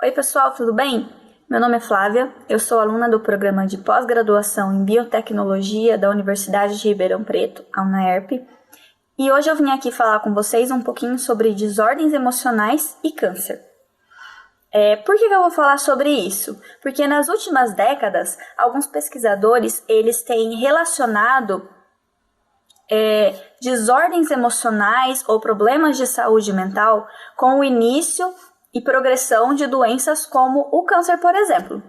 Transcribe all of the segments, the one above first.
Oi pessoal, tudo bem? Meu nome é Flávia, eu sou aluna do programa de pós-graduação em Biotecnologia da Universidade de Ribeirão Preto, a UNAERP, e hoje eu vim aqui falar com vocês um pouquinho sobre desordens emocionais e câncer. Por que eu vou falar sobre isso? Porque nas últimas décadas, alguns pesquisadores eles têm relacionado desordens emocionais ou problemas de saúde mental com o início e progressão de doenças como o câncer, por exemplo.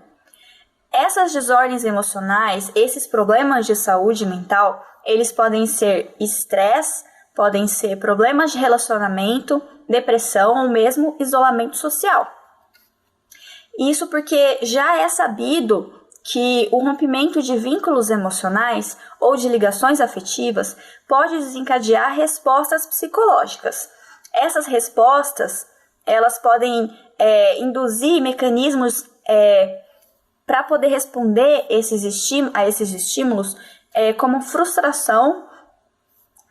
Essas desordens emocionais, esses problemas de saúde mental, eles podem ser estresse, podem ser problemas de relacionamento, depressão ou mesmo isolamento social. Isso porque já é sabido que o rompimento de vínculos emocionais ou de ligações afetivas pode desencadear respostas psicológicas. Essas respostas, elas podem induzir mecanismos para poder responder a esses estímulos, como frustração,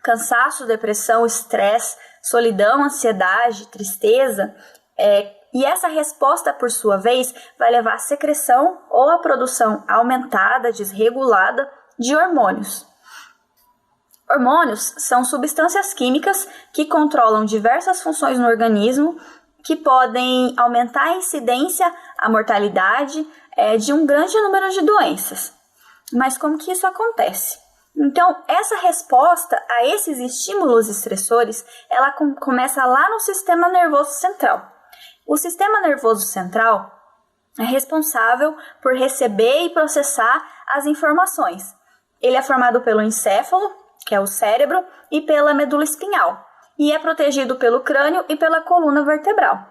cansaço, depressão, estresse, solidão, ansiedade, tristeza, e essa resposta, por sua vez, vai levar à secreção ou à produção aumentada, desregulada de hormônios. Hormônios são substâncias químicas que controlam diversas funções no organismo, que podem aumentar a incidência, a mortalidade de um grande número de doenças. Mas como que isso acontece? Então, essa resposta a esses estímulos estressores, ela começa lá no sistema nervoso central. O sistema nervoso central é responsável por receber e processar as informações. Ele é formado pelo encéfalo, que é o cérebro, e pela medula espinhal, e é protegido pelo crânio e pela coluna vertebral.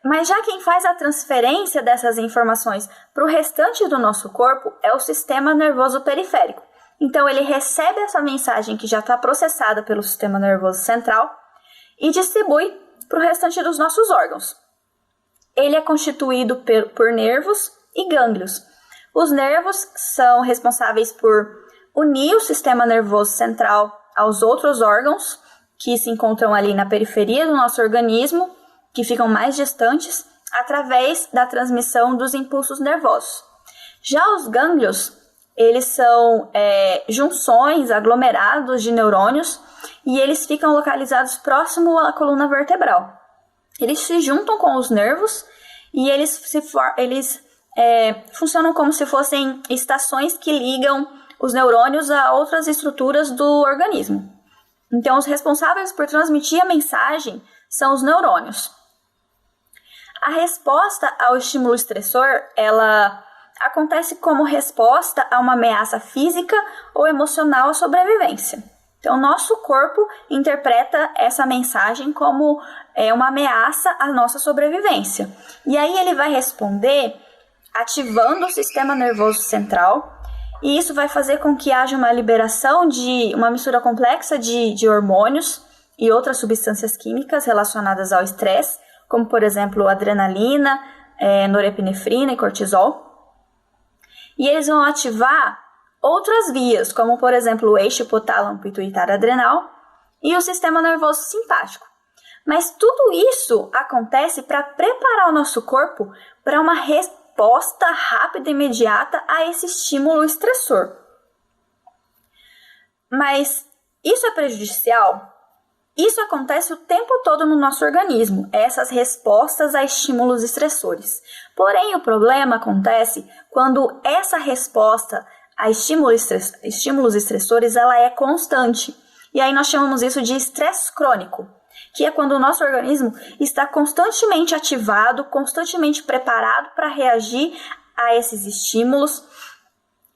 Mas já quem faz a transferência dessas informações para o restante do nosso corpo é o sistema nervoso periférico. Então, ele recebe essa mensagem que já está processada pelo sistema nervoso central e distribui para o restante dos nossos órgãos. Ele é constituído por nervos e gânglios. Os nervos são responsáveis por unir o sistema nervoso central aos outros órgãos que se encontram ali na periferia do nosso organismo, que ficam mais distantes, através da transmissão dos impulsos nervosos. Já os gânglios, eles são junções, aglomerados de neurônios, e eles ficam localizados próximo à coluna vertebral. Eles se juntam com os nervos e eles funcionam como se fossem estações que ligam os neurônios a outras estruturas do organismo. Então, os responsáveis por transmitir a mensagem são os neurônios. A resposta ao estímulo estressor, ela acontece como resposta a uma ameaça física ou emocional à sobrevivência. Então, nosso corpo interpreta essa mensagem como uma ameaça à nossa sobrevivência. E aí ele vai responder ativando o sistema nervoso central, e isso vai fazer com que haja uma liberação de uma mistura complexa de hormônios e outras substâncias químicas relacionadas ao estresse, como, por exemplo, adrenalina, norepinefrina e cortisol. E eles vão ativar outras vias, como, por exemplo, o eixo hipotálamo-pituitário adrenal e o sistema nervoso simpático. Mas tudo isso acontece para preparar o nosso corpo para uma resposta rápida e imediata a esse estímulo estressor. Mas isso é prejudicial? Isso acontece o tempo todo no nosso organismo, essas respostas a estímulos estressores. Porém, o problema acontece quando essa resposta a estímulos estressores ela é constante. E aí nós chamamos isso de estresse crônico, que é quando o nosso organismo está constantemente ativado, constantemente preparado para reagir a esses estímulos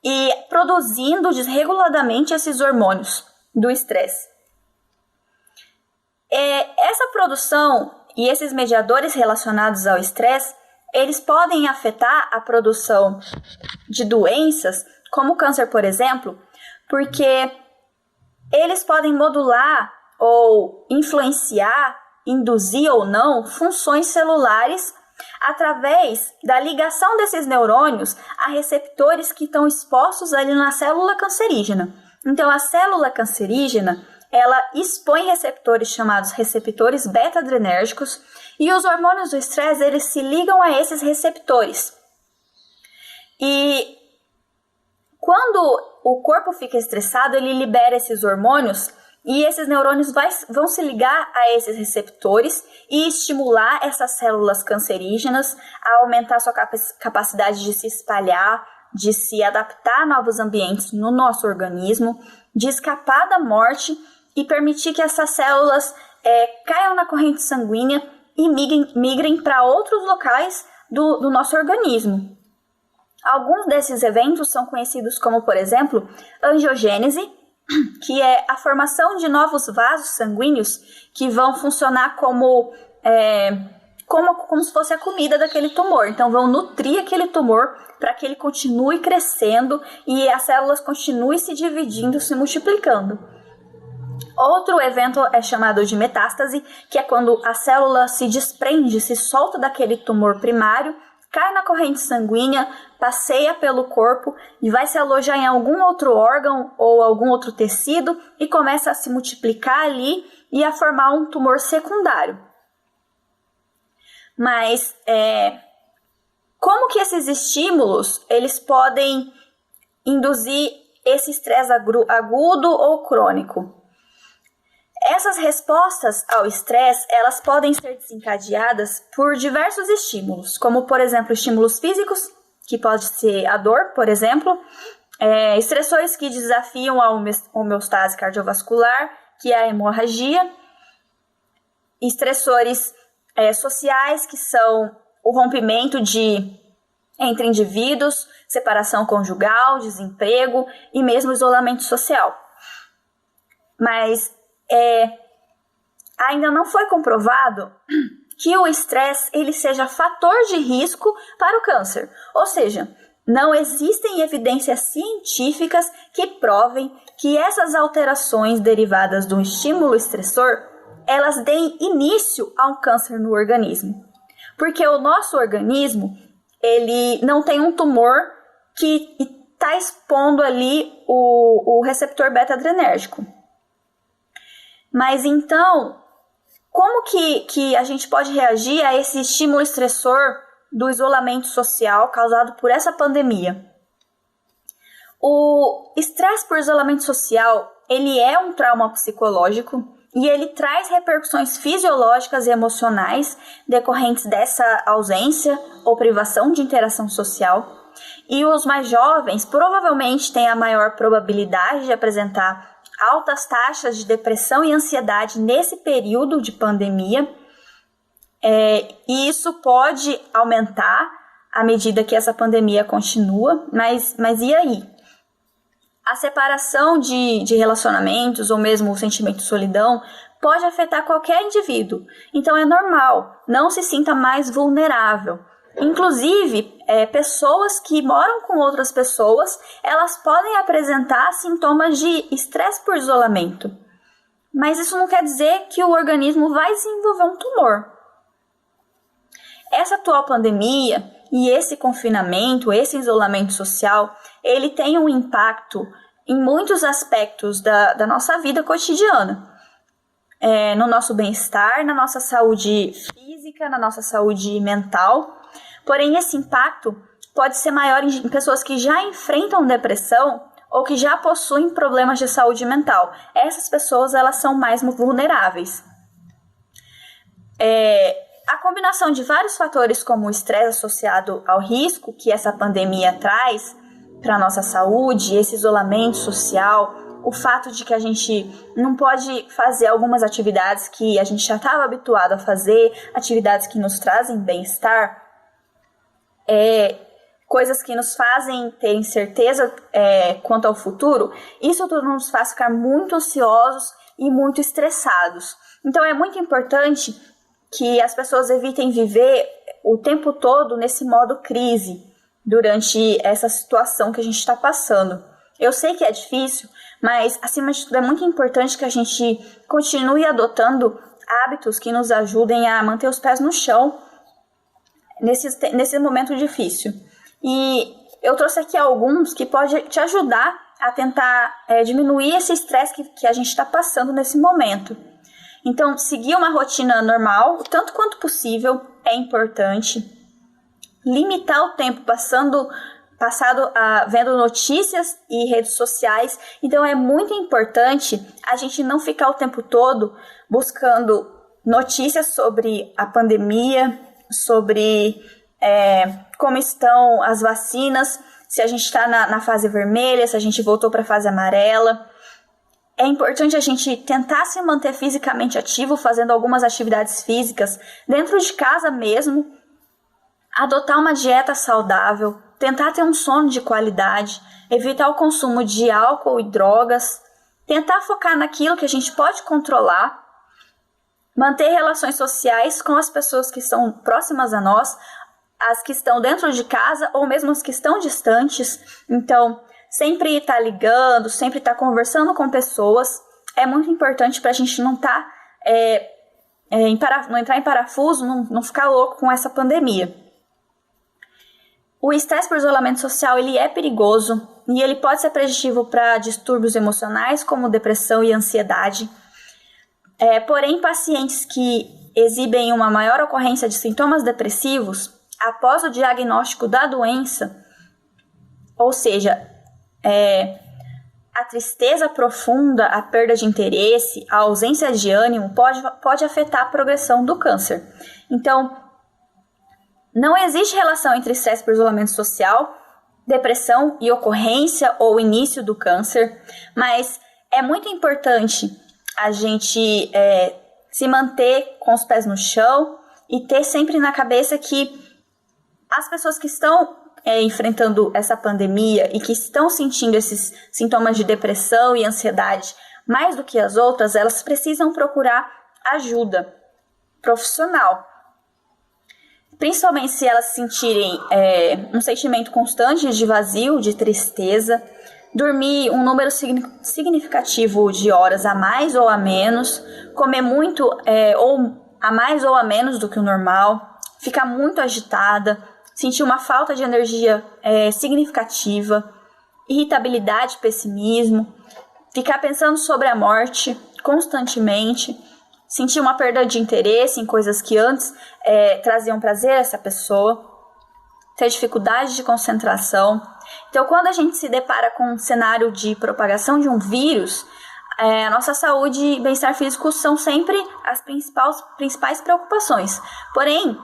e produzindo desreguladamente esses hormônios do estresse. Essa produção e esses mediadores relacionados ao estresse, eles podem afetar a produção de doenças, como o câncer, por exemplo, porque eles podem modular ou influenciar, induzir ou não, funções celulares através da ligação desses neurônios a receptores que estão expostos ali na célula cancerígena. Então, a célula cancerígena, ela expõe receptores chamados receptores beta-adrenérgicos, e os hormônios do estresse, eles se ligam a esses receptores. E quando o corpo fica estressado, ele libera esses hormônios, e esses neurônios vão se ligar a esses receptores e estimular essas células cancerígenas a aumentar sua capacidade de se espalhar, de se adaptar a novos ambientes no nosso organismo, de escapar da morte e permitir que essas células caiam na corrente sanguínea e migrem para outros locais do nosso organismo. Alguns desses eventos são conhecidos como, por exemplo, angiogênese, que é a formação de novos vasos sanguíneos que vão funcionar como se fosse a comida daquele tumor. Então, vão nutrir aquele tumor para que ele continue crescendo e as células continuem se dividindo, se multiplicando. Outro evento é chamado de metástase, que é quando a célula se desprende, se solta daquele tumor primário, cai na corrente sanguínea, passeia pelo corpo e vai se alojar em algum outro órgão ou algum outro tecido e começa a se multiplicar ali e a formar um tumor secundário. Mas como que esses estímulos eles podem induzir esse estresse agudo ou crônico? Essas respostas ao estresse, elas podem ser desencadeadas por diversos estímulos, como, por exemplo, estímulos físicos, que pode ser a dor, por exemplo, estressores que desafiam a homeostase cardiovascular, que é a hemorragia, estressores sociais, que são o rompimento entre indivíduos, separação conjugal, desemprego e mesmo isolamento social. Mas ainda não foi comprovado que o estresse ele seja fator de risco para o câncer. Ou seja, não existem evidências científicas que provem que essas alterações derivadas do estímulo estressor, elas deem início a um câncer no organismo. Porque o nosso organismo, ele não tem um tumor que está expondo ali o receptor beta-adrenérgico. Mas então, como que a gente pode reagir a esse estímulo estressor do isolamento social causado por essa pandemia? O estresse por isolamento social, ele é um trauma psicológico e ele traz repercussões fisiológicas e emocionais decorrentes dessa ausência ou privação de interação social. E os mais jovens provavelmente têm a maior probabilidade de apresentar altas taxas de depressão e ansiedade nesse período de pandemia, e isso pode aumentar à medida que essa pandemia continua, mas e aí? A separação de relacionamentos ou mesmo o sentimento de solidão pode afetar qualquer indivíduo, então é normal, não se sinta mais vulnerável. Inclusive, pessoas que moram com outras pessoas, elas podem apresentar sintomas de estresse por isolamento. Mas isso não quer dizer que o organismo vai desenvolver um tumor. Essa atual pandemia e esse confinamento, esse isolamento social, ele tem um impacto em muitos aspectos da nossa vida cotidiana. No nosso bem-estar, na nossa saúde física, na nossa saúde mental. Porém, esse impacto pode ser maior em pessoas que já enfrentam depressão ou que já possuem problemas de saúde mental. Essas pessoas, elas são mais vulneráveis. A combinação de vários fatores, como o estresse associado ao risco que essa pandemia traz para a nossa saúde, esse isolamento social, o fato de que a gente não pode fazer algumas atividades que a gente já estava habituado a fazer, atividades que nos trazem bem-estar, coisas que nos fazem ter incerteza quanto ao futuro, isso tudo nos faz ficar muito ansiosos e muito estressados. Então é muito importante que as pessoas evitem viver o tempo todo nesse modo crise durante essa situação que a gente está passando. Eu sei que é difícil, mas acima de tudo é muito importante que a gente continue adotando hábitos que nos ajudem a manter os pés no chão nesse momento difícil. E eu trouxe aqui alguns que podem te ajudar a tentar diminuir esse estresse que a gente está passando nesse momento. Então, seguir uma rotina normal, tanto quanto possível, é importante. Limitar o tempo passado vendo notícias e redes sociais. Então, é muito importante a gente não ficar o tempo todo buscando notícias sobre a pandemia, sobre como estão as vacinas, se a gente está na fase vermelha, se a gente voltou para a fase amarela. É importante a gente tentar se manter fisicamente ativo, fazendo algumas atividades físicas dentro de casa mesmo, adotar uma dieta saudável, tentar ter um sono de qualidade, evitar o consumo de álcool e drogas, tentar focar naquilo que a gente pode controlar, manter relações sociais com as pessoas que estão próximas a nós, as que estão dentro de casa ou mesmo as que estão distantes. Então, sempre estar ligando, sempre estar conversando com pessoas é muito importante para a gente não não entrar em parafuso, não ficar louco com essa pandemia. O estresse por isolamento social ele é perigoso e ele pode ser prejudicial para distúrbios emocionais como depressão e ansiedade. Porém, pacientes que exibem uma maior ocorrência de sintomas depressivos após o diagnóstico da doença, ou seja, a tristeza profunda, a perda de interesse, a ausência de ânimo pode afetar a progressão do câncer. Então, não existe relação entre estresse por isolamento social, depressão e ocorrência ou início do câncer, mas é muito importante a gente se manter com os pés no chão e ter sempre na cabeça que as pessoas que estão enfrentando essa pandemia e que estão sentindo esses sintomas de depressão e ansiedade mais do que as outras, elas precisam procurar ajuda profissional. Principalmente se elas sentirem um sentimento constante de vazio, de tristeza, dormir um número significativo de horas a mais ou a menos, comer muito ou a mais ou a menos do que o normal, ficar muito agitada, sentir uma falta de energia significativa, irritabilidade, pessimismo, ficar pensando sobre a morte constantemente, sentir uma perda de interesse em coisas que antes traziam prazer a essa pessoa, ter dificuldade de concentração. Então, quando a gente se depara com um cenário de propagação de um vírus, a nossa saúde e bem-estar físico são sempre as principais preocupações. Porém,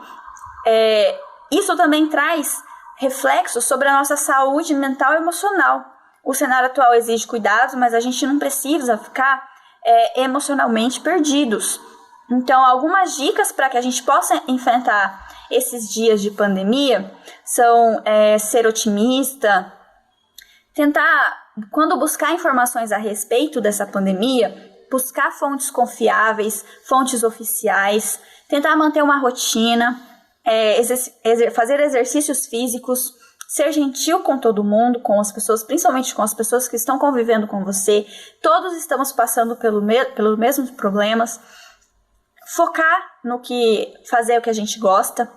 isso também traz reflexos sobre a nossa saúde mental e emocional. O cenário atual exige cuidados, mas a gente não precisa ficar emocionalmente perdidos. Então, algumas dicas para que a gente possa enfrentar esses dias de pandemia são ser otimista, tentar, quando buscar informações a respeito dessa pandemia, buscar fontes confiáveis, fontes oficiais, tentar manter uma rotina, fazer exercícios físicos, ser gentil com todo mundo, com as pessoas, principalmente com as pessoas que estão convivendo com você. Todos estamos passando pelos mesmos problemas. Focar no que fazer o que a gente gosta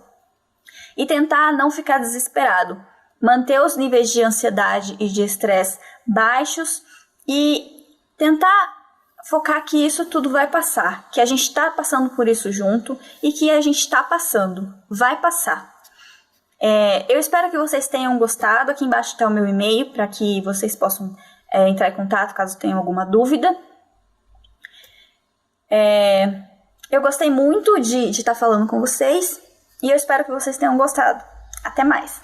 e tentar não ficar desesperado. Manter os níveis de ansiedade e de estresse baixos e tentar focar que isso tudo vai passar, que a gente está passando por isso junto e que a gente está passando, vai passar. Eu espero que vocês tenham gostado. Aqui embaixo está o meu e-mail para que vocês possam entrar em contato caso tenham alguma dúvida. Eu gostei muito de estar falando com vocês e eu espero que vocês tenham gostado. Até mais!